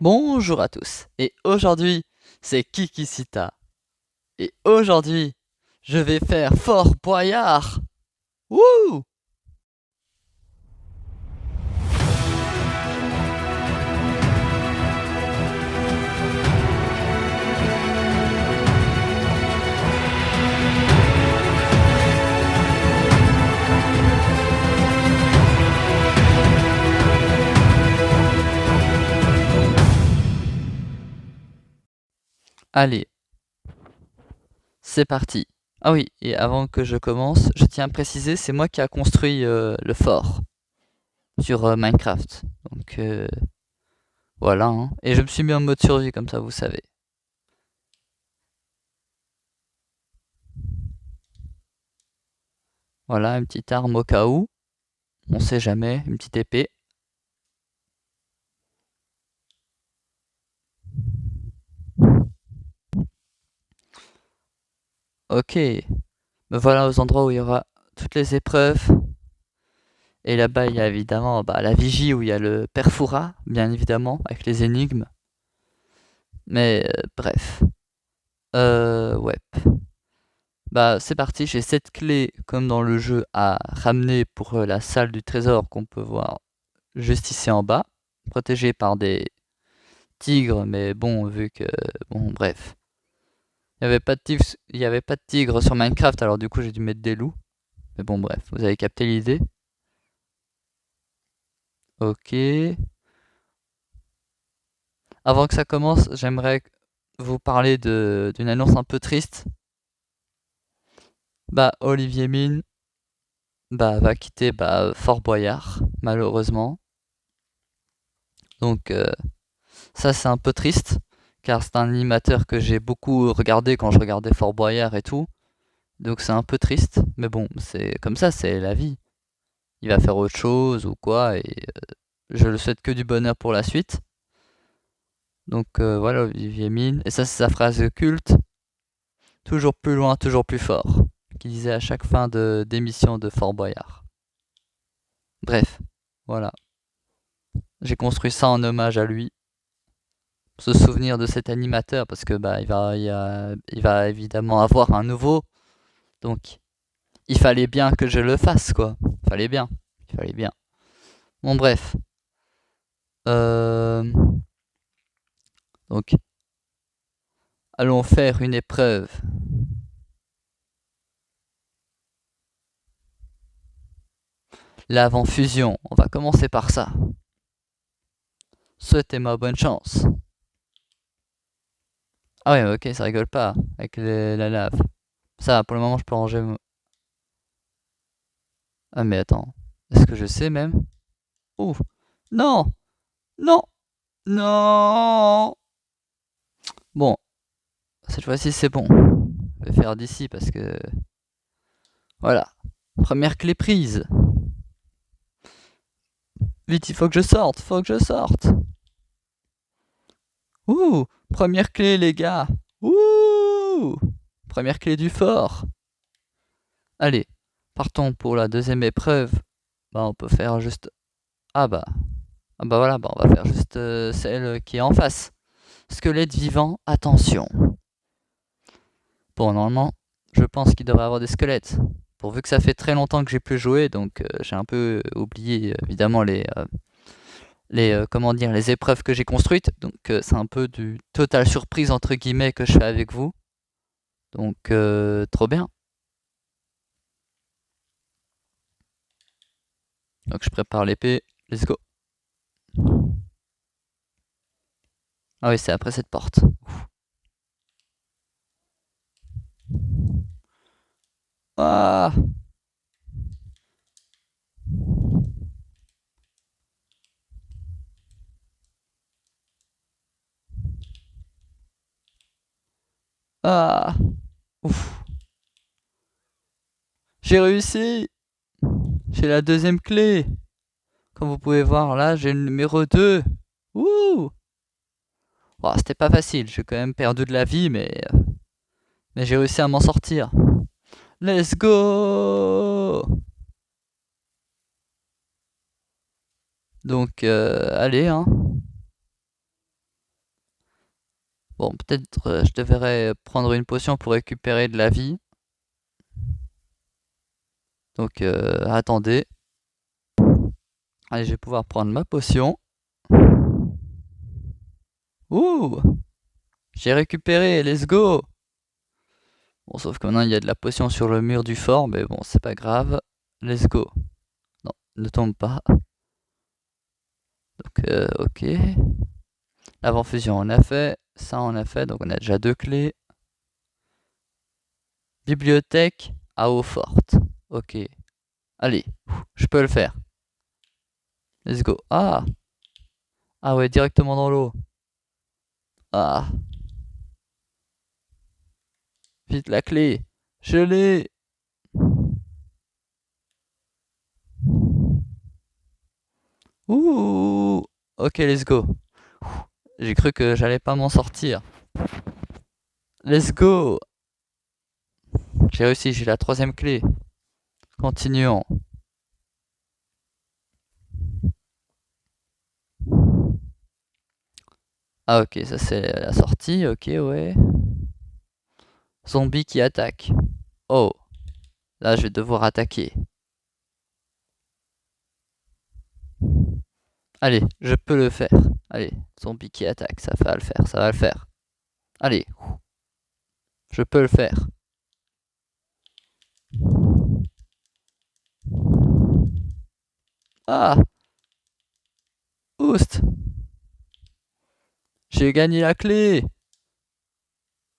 Bonjour à tous, et aujourd'hui c'est Kikisita. Et aujourd'hui je vais faire Fort Boyard. Wouh! Allez, c'est parti. Ah oui, et avant que je commence, je tiens à préciser, c'est moi qui a construit le fort sur Minecraft. Donc voilà, hein. Et je me suis mis en mode survie comme ça, vous savez. Voilà, une petite arme au cas où. On sait jamais, une petite épée. Ok, me voilà aux endroits où il y aura toutes les épreuves. Et là-bas, il y a évidemment la vigie où il y a le Perfura, bien évidemment, avec les énigmes. Mais bref. Ouais. Bah, c'est parti, j'ai 7 clés, comme dans le jeu, à ramener pour la salle du trésor qu'on peut voir juste ici en bas. Protégée par des tigres, mais bon, vu que... Bon, bref. Il y avait pas de tigres sur Minecraft, alors du coup, j'ai dû mettre des loups. Mais bon, bref, vous avez capté l'idée. Ok. Avant que ça commence, j'aimerais vous parler d'une annonce un peu triste. Bah, Olivier Mine va quitter Fort Boyard, malheureusement. Donc ça c'est un peu triste, car c'est un animateur que j'ai beaucoup regardé quand je regardais Fort Boyard et tout. Donc c'est un peu triste, mais bon, c'est comme ça, c'est la vie. Il va faire autre chose ou quoi, et je le souhaite que du bonheur pour la suite. Donc voilà, Olivier Mine. Et ça c'est sa phrase culte, toujours plus loin, toujours plus fort, qu'il disait à chaque fin d'émission de Fort Boyard. Bref, voilà. J'ai construit ça en hommage à lui, pour se souvenir de cet animateur, parce que il va évidemment avoir un nouveau, donc il fallait bien que je le fasse, quoi. Fallait bien, il fallait bien. Bon, bref. Donc, allons faire une épreuve. L'avant-fusion, on va commencer par ça. Souhaitez-moi bonne chance. Ah ouais, ok, ça rigole pas avec la lave. Ça, pour le moment, je peux ranger. Ah, mais attends. Est-ce que je sais même? Ouh. Non! Non! Non! Bon, cette fois-ci, c'est bon. Je vais faire d'ici parce que... Voilà. Première clé prise. Vite, il faut que je sorte, faut que je sorte. Ouh! Première clé, les gars. Ouh! Première clé du fort. Allez, partons pour la deuxième épreuve. Bah, on peut faire juste... Ah bah... Ah bah voilà, on va faire juste celle qui est en face. Squelette vivant, attention. Bon, normalement, je pense qu'il devrait y avoir des squelettes. Pourvu que ça fait très longtemps que j'ai plus joué, donc j'ai un peu oublié évidemment comment dire, les épreuves que j'ai construites. Donc c'est un peu du total surprise entre guillemets que je fais avec vous. Donc trop bien. Donc je prépare l'épée. Let's go. Ah oui, c'est après cette porte. Ouf. Ah! Ah! Ouf. J'ai réussi! J'ai la deuxième clé. Comme vous pouvez voir là, j'ai le numéro 2. Ouh! Bon, c'était pas facile, j'ai quand même perdu de la vie, mais j'ai réussi à m'en sortir. Let's go! Donc, allez, hein. Bon, peut-être je devrais prendre une potion pour récupérer de la vie. Donc attendez. Allez, je vais pouvoir prendre ma potion. Ouh! J'ai récupéré, let's go! Bon, sauf que maintenant il y a de la potion sur le mur du fort, mais bon, c'est pas grave. Let's go. Non, ne tombe pas. Donc, ok. L'avant-fusion, on a fait. Ça, on a fait. Donc, on a déjà 2 clés. Bibliothèque à eau forte. Ok. Allez, je peux le faire. Let's go. Ah! Ah ouais, directement dans l'eau. Ah! Vite la clé. Je l'ai. Ouh! Ok, let's go. J'ai cru que j'allais pas m'en sortir. Let's go! J'ai réussi, j'ai la 3ème clé. Continuons. Ah ok, ça c'est la sortie, ok, ouais. Zombie qui attaque. Oh, là je vais devoir attaquer. Allez, je peux le faire. Allez, zombie qui attaque, ça va le faire, ça va le faire. Allez, je peux le faire. Ah! Oust! J'ai gagné la clé!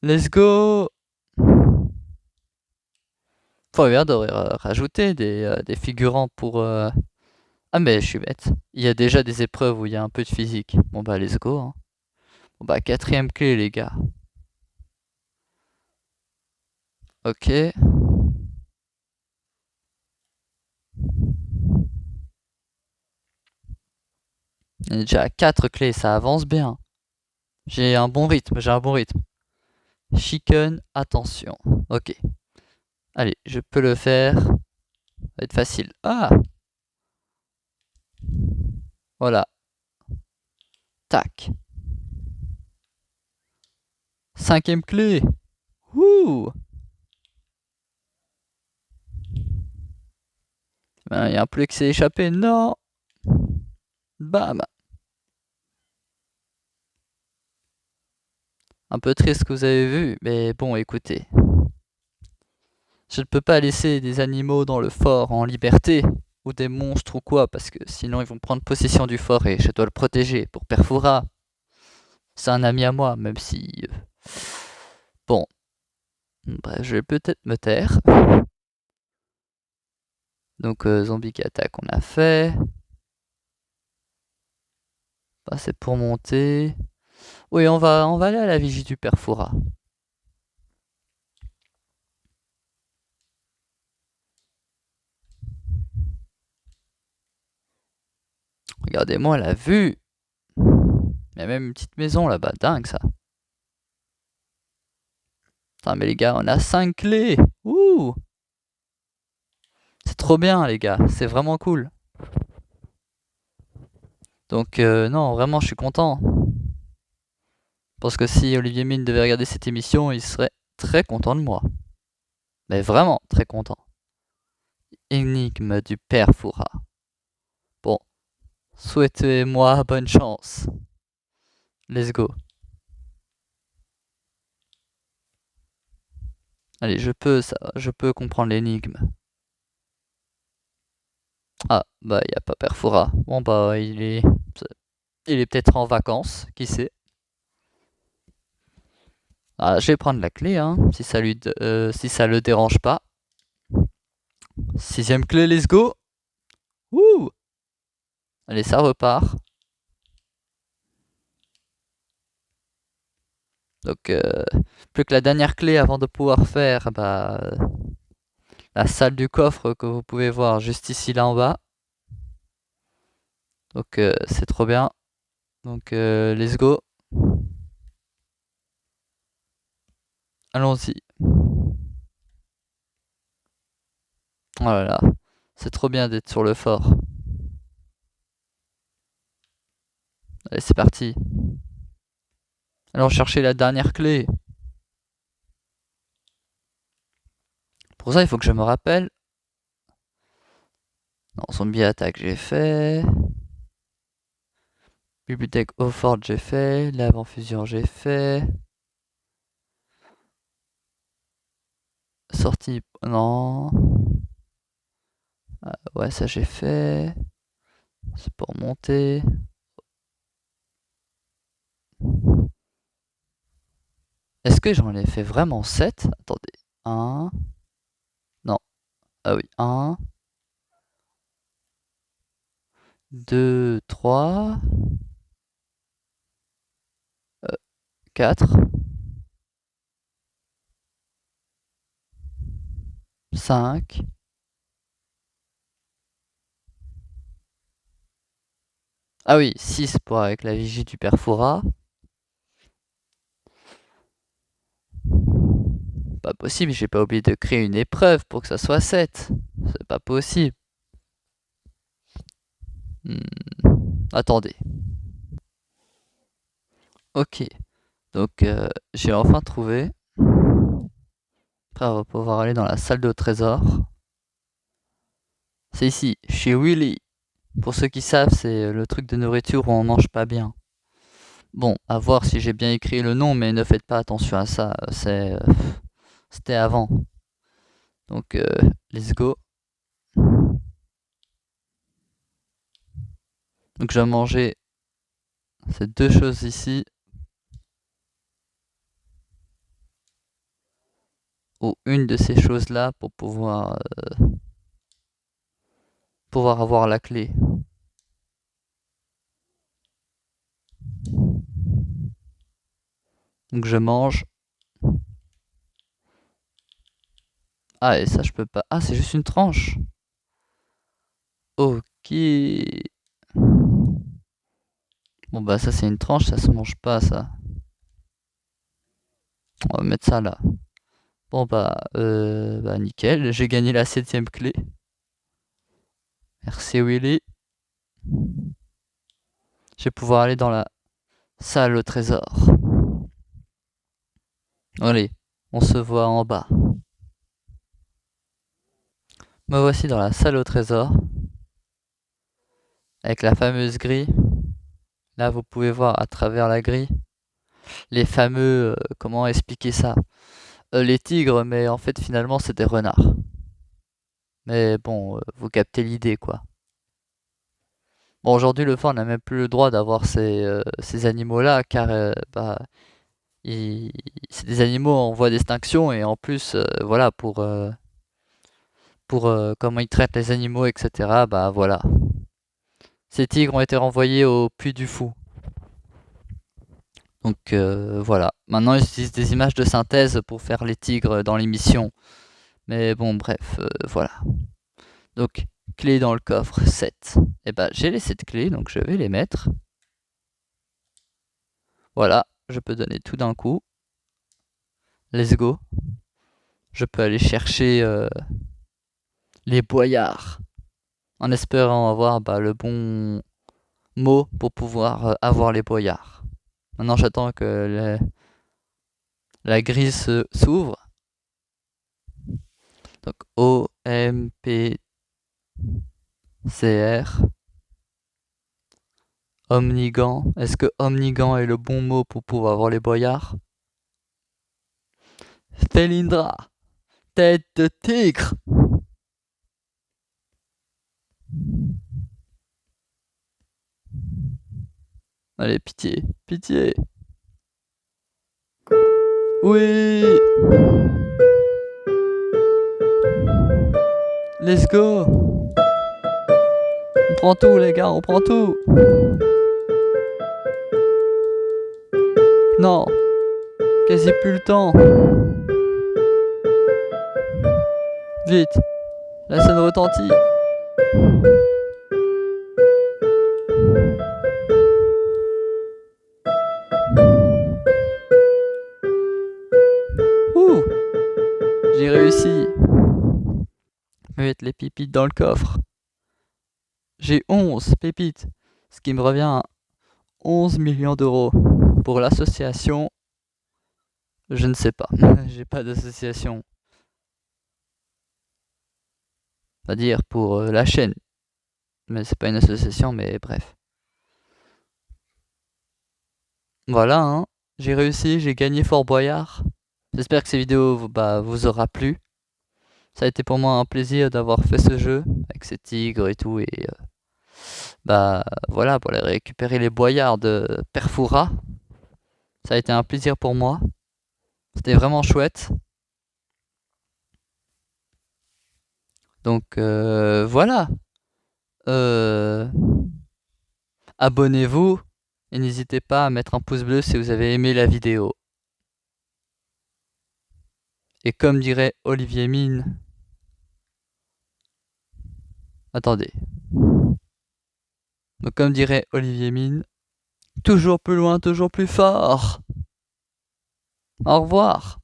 Let's go! Faut devrait rajouter des figurants pour... Ah mais je suis bête. Il y a déjà des épreuves où il y a un peu de physique. Bon bah let's go. Hein. Bon bah 4ème clé les gars. Ok. On est déjà à 4 clés, ça avance bien. J'ai un bon rythme, j'ai un bon rythme. Chicken, attention. Ok. Allez, je peux le faire. Ça va être facile. Ah! Voilà. Tac. 5ème clé. Ouh! Il y a un poulet qui s'est échappé. Non! Bam! Un peu triste ce que vous avez vu, mais bon, écoutez. Je ne peux pas laisser des animaux dans le fort en liberté, ou des monstres ou quoi, parce que sinon ils vont prendre possession du fort et je dois le protéger pour Perfura. C'est un ami à moi, même si... Bon. Bref, je vais peut-être me taire. Donc, zombie qui attaque, on a fait. Bah, c'est pour monter. Oui, on va aller à la vigie du Perfura. Regardez-moi la vue. Il y a même une petite maison là-bas, dingue ça. Putain, mais les gars, on a 5 clés. Ouh! C'est trop bien, les gars. C'est vraiment cool. Donc, non, vraiment, je suis content. Parce que si Olivier Mine devait regarder cette émission, il serait très content de moi. Mais vraiment très content. Énigme du Père Fouras. Bon, souhaitez-moi bonne chance. Let's go. Allez, je peux comprendre l'énigme. Ah, bah, il n'y a pas Père Fouras. Bon, bah, il est peut-être en vacances, qui sait. Ah, je vais prendre la clé, hein, si ça le dérange pas. 6ème clé, let's go. Ouh! Allez, ça repart. Donc, plus que la dernière clé avant de pouvoir faire bah, la salle du coffre que vous pouvez voir juste ici là en bas. Donc, c'est trop bien. Donc, let's go. Allons-y. Oh là là, c'est trop bien d'être sur le fort. Allez, c'est parti. Alors chercher la dernière clé. Pour ça, il faut que je me rappelle. Non, zombie attaque, j'ai fait. Bibliothèque Hautfort, j'ai fait. Lave en fusion, j'ai fait. Sortie, non. Ah, ouais, ça j'ai fait. C'est pour monter. Est-ce que j'en ai fait vraiment 7? Attendez. 1. Non. Ah oui, 1. 2, 3. 4. 5. Ah oui, 6 pour avec la vigie du Perfora. Pas possible, j'ai pas oublié de créer une épreuve pour que ça soit 7. C'est pas possible. Attendez. Ok. Donc j'ai enfin trouvé. Après on va pouvoir aller dans la salle de trésor. C'est ici, chez Willy. Pour ceux qui savent, c'est le truc de nourriture où on mange pas bien. Bon, à voir si j'ai bien écrit le nom, mais ne faites pas attention à ça. C'était avant. Donc let's go. Donc je vais manger ces deux choses ici. Ou une de ces choses là pour pouvoir avoir la clé. Donc je mange. Ah, et ça je peux pas. Ah, c'est juste une tranche. Ok. Bon bah ça c'est une tranche, ça se mange pas ça. On va mettre ça là. Bon bah nickel, j'ai gagné la 7ème clé. Merci Willy. Je vais pouvoir aller dans la salle au trésor. Allez, on se voit en bas. Me voici dans la salle au trésor. Avec la fameuse grille. Là vous pouvez voir à travers la grille les fameux... comment expliquer ça, les tigres, mais en fait finalement c'est des renards. Mais bon, vous captez l'idée quoi. Bon, aujourd'hui le fort n'a même plus le droit d'avoir ces animaux-là, car c'est des animaux en voie d'extinction, et en plus, voilà, pour comment ils traitent les animaux, etc. Bah voilà. Ces tigres ont été renvoyés au Puy du Fou. Donc voilà. Maintenant ils utilisent des images de synthèse pour faire les tigres dans l'émission. Mais bon, bref, voilà. Donc, clé dans le coffre, 7. Et bah j'ai les 7 clés, donc je vais les mettre. Voilà, je peux donner tout d'un coup. Let's go. Je peux aller chercher les boyards. En espérant avoir le bon mot pour pouvoir avoir les boyards. Maintenant j'attends que la grille s'ouvre. Donc OMPCR. Omnigant. Est-ce que omnigant est le bon mot pour pouvoir avoir les boyards? Felindra. Tête de tigre. Allez, pitié, pitié. Oui. Let's go. On prend tout les gars, on prend tout. Non. Quasi plus le temps. Vite. La scène retentit. Ouh. J'ai réussi. Je vais mettre les pépites dans le coffre. J'ai 11 pépites. Ce qui me revient à 11 millions d'euros. Pour l'association, je ne sais pas. J'ai pas d'association. On va dire pour la chaîne. Mais c'est pas une association, mais bref. Voilà, hein. J'ai réussi, j'ai gagné Fort Boyard. J'espère que ces vidéos vous aura plu. Ça a été pour moi un plaisir d'avoir fait ce jeu avec ces tigres et tout. Et voilà, pour aller récupérer les boyards de Perfura. Ça a été un plaisir pour moi. C'était vraiment chouette. Donc voilà. Abonnez-vous et n'hésitez pas à mettre un pouce bleu si vous avez aimé la vidéo. Et comme dirait Olivier Mine... Attendez. Donc comme dirait Olivier Mine, toujours plus loin, toujours plus fort. Au revoir.